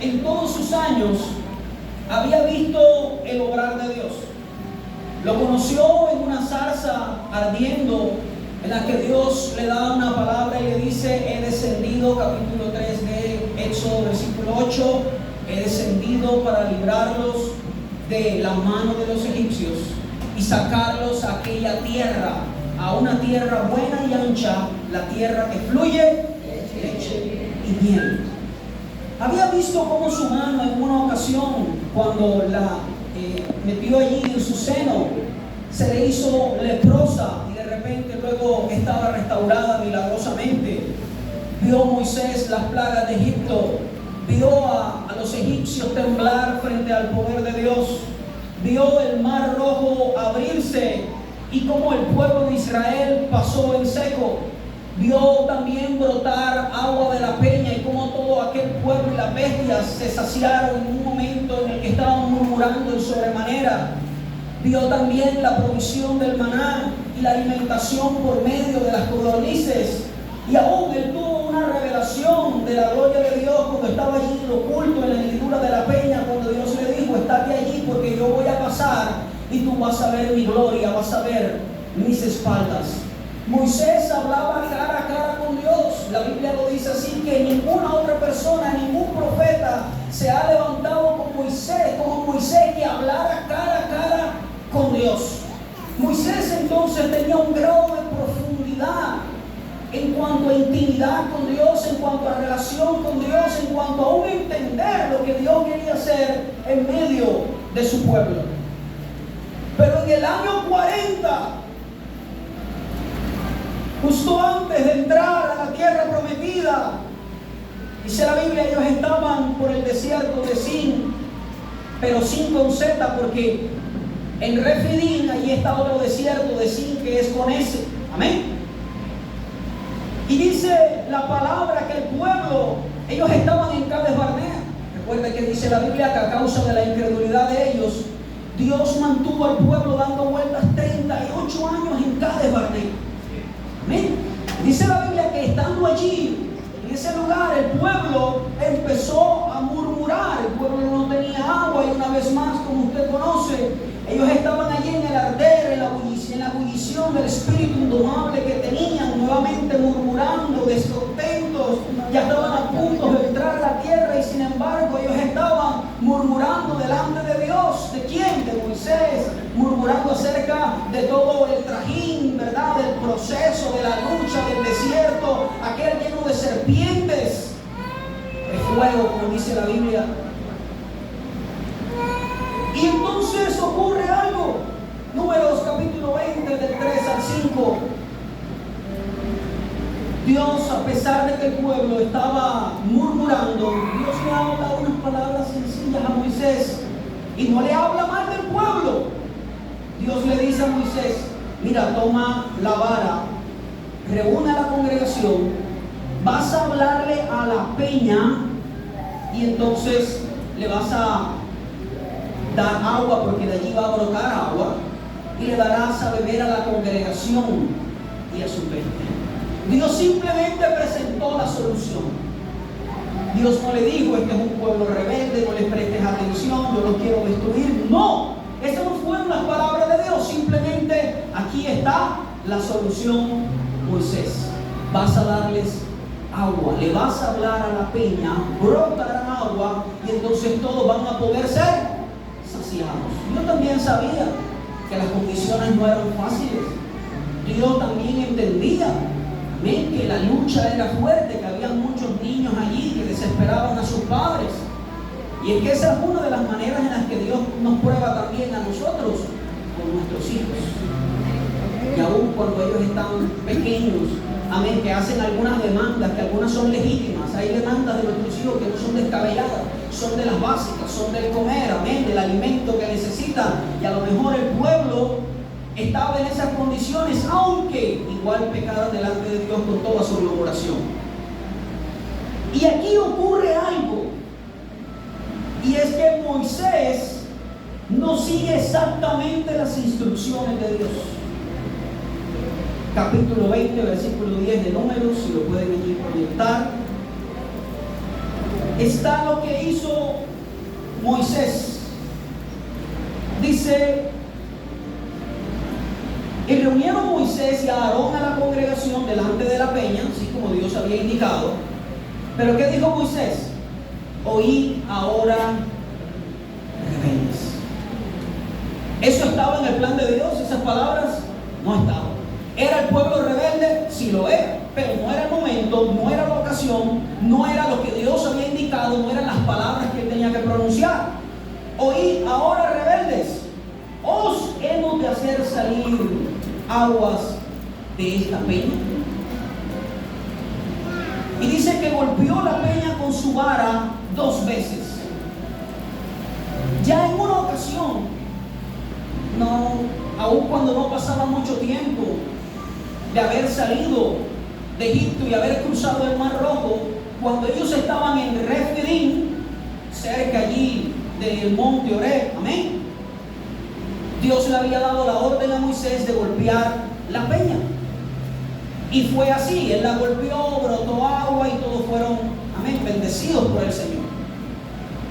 en todos sus años había visto el obrar de Dios. Lo conoció en una zarza ardiendo, en la que Dios le da una palabra y le dice: he descendido, capítulo 3 de Éxodo, versículo 8, he descendido para librarlos de la mano de los egipcios y sacarlos a aquella tierra, a una tierra buena y ancha, la tierra que fluye leche y miel. Había visto cómo su mano en una ocasión, cuando la metió allí en su seno, se le hizo leprosa y de repente luego estaba restaurada milagrosamente. Vio Moisés las plagas de Egipto, vio a los egipcios temblar frente al poder de Dios, vio el mar rojo abrirse y cómo el pueblo de Israel pasó en seco. Vio también brotar agua de la peña y cómo todo aquel pueblo y las bestias se saciaron en un momento en el que estaban murmurando en sobremanera. Vio también la provisión del maná y la alimentación por medio de las codornices. Y aún él tuvo una revelación de la gloria de Dios cuando estaba allí en lo oculto, en la hendidura de la peña, cuando Dios le dijo: estate allí porque yo voy a pasar y tú vas a ver mi gloria, vas a ver mis espaldas. Moisés hablaba cara a cara con Dios. La Biblia lo dice así, que ninguna otra persona, ningún profeta se ha levantado como Moisés, que hablara cara a cara con Dios. Moisés entonces tenía un grado de profundidad en cuanto a intimidad con Dios, en cuanto a relación con Dios, en cuanto a un entender lo que Dios quería hacer en medio de su pueblo. Pero en el año 40, justo antes de entrar a la tierra prometida, dice la Biblia, ellos estaban por el desierto de Sin, pero Sin con Z, porque en Refidim allí está otro desierto de Sin que es con S. Amén. Y dice la palabra que el pueblo, ellos estaban en Cades Barnea. Recuerda que dice la Biblia que a causa de la incredulidad de ellos, Dios mantuvo al pueblo dando vueltas 38 años en Cades Barnea. Amén. Dice la Biblia que estando allí, en ese lugar, el pueblo empezó a murmurar. El pueblo no tenía agua y una vez más, como usted conoce, ellos estaban allí en el arder, en la ebullición del espíritu indomable que tenían, nuevamente murmurando, descontentos. Ya estaban a punto de entrar a la tierra y sin embargo ellos estaban murmurando delante de Dios. ¿De quién? De Moisés. Murmurando acerca de todo el trajín, ¿verdad? Del proceso, de la lucha, del desierto, aquel lleno de serpientes, de fuego, como dice la Biblia. Y entonces ocurre algo. Números capítulo 20, del 3 al 5. Dios, a pesar de que el pueblo estaba murmurando, Dios le habla unas palabras sencillas a Moisés y no le habla mal del pueblo. Dios le dice a Moisés: mira, toma la vara, reúne a la congregación, vas a hablarle a la peña y entonces le vas a dar agua, porque de allí va a brotar agua, y le darás a beber a la congregación y a su peña. Dios simplemente presentó la solución. Dios no le dijo: este es un pueblo rebelde, no les prestes atención, yo los quiero destruir. No, esas no fueron las palabras de Dios. Simplemente aquí está la solución, Moisés. Vas a darles agua, le vas a hablar a la peña, brotará agua y entonces todos van a poder ser saciados. Yo también sabía que las condiciones no eran fáciles. Dios también entendía, amén, que la lucha era fuerte, que había muchos niños allí que desesperaban a sus padres. Y es que esa es una de las maneras en las que Dios nos prueba también a nosotros con nuestros hijos. Y aún cuando ellos están pequeños, amén, que hacen algunas demandas, que algunas son legítimas. Hay demandas de nuestros hijos que no son descabelladas, son de las básicas, son del comer, amén, del alimento que necesitan. Y a lo mejor el pueblo estaba en esas condiciones, aunque igual pecaran delante de Dios con toda su murmuración. Y aquí ocurre algo, y es que Moisés no sigue exactamente las instrucciones de Dios. Capítulo 20, versículo 10 de Números, si lo pueden allí proyectar. está lo que hizo Moisés. Dice: y reunieron Moisés y a Aarón a la congregación delante de la peña, así como Dios había indicado. Pero ¿qué dijo Moisés? Oíd ahora, rebeldes. ¿Eso estaba en el plan de Dios? ¿Esas palabras? No estaban. ¿Era el pueblo rebelde? Sí lo era, pero no era el momento, no era la ocasión, no era lo que Dios había indicado, no eran las palabras que él tenía que pronunciar. Oíd ahora, rebeldes, os hemos de hacer salir aguas de esta peña. Y dice que golpeó la peña con su vara 2 veces. Ya en una ocasión, aun cuando no pasaba mucho tiempo de haber salido de Egipto y haber cruzado el Mar Rojo, cuando ellos estaban en Refidim, cerca allí del monte Oreb, amén, Dios le había dado la orden a Moisés de golpear la peña. Y fue así, él la golpeó, brotó agua y todos fueron, amén, bendecidos por el Señor.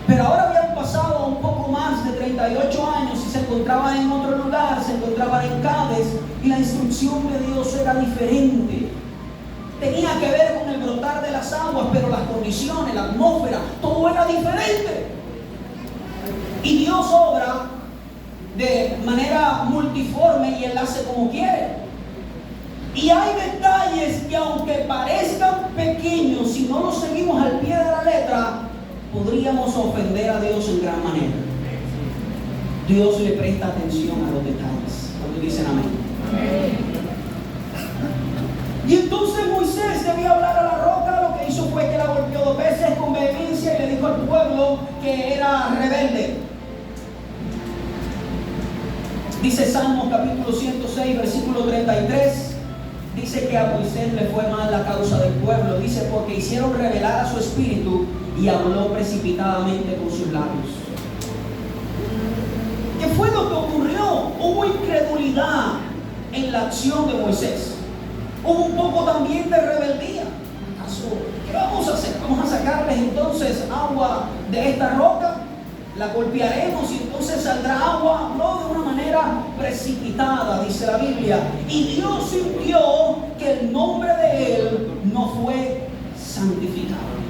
Pero ahora habían pasado un poco más de 38 años y se encontraban en otro lugar, se encontraban en Cádiz, y la instrucción de Dios era diferente. Tenía que ver con el brotar de las aguas, pero las condiciones, la atmósfera, todo era diferente. Y Dios obra de manera multiforme y Él hace como quiere. Y hay detalles que, aunque parezcan pequeños, si no los seguimos al pie de la letra, podríamos ofender a Dios en gran manera. Dios le presta atención a los detalles. Cuando dicen amén. Y entonces Moisés debía hablar a la roca. Lo que hizo fue que la golpeó 2 veces con vehemencia y le dijo al pueblo que era rebelde. Dice Salmos capítulo 106, versículo 33. Dice que a Moisés le fue mal la causa del pueblo. Dice: porque hicieron revelar a su espíritu y habló precipitadamente con sus labios. ¿Qué fue lo que ocurrió? Hubo incredulidad en la acción de Moisés. Hubo un poco también de rebeldía. ¿Acaso qué vamos a hacer? ¿Vamos a sacarles entonces agua de esta roca? ¿La golpearemos y entonces saldrá agua? No, de una manera precipitada, dice la Biblia. Y Dios sintió que el nombre de él no fue santificado.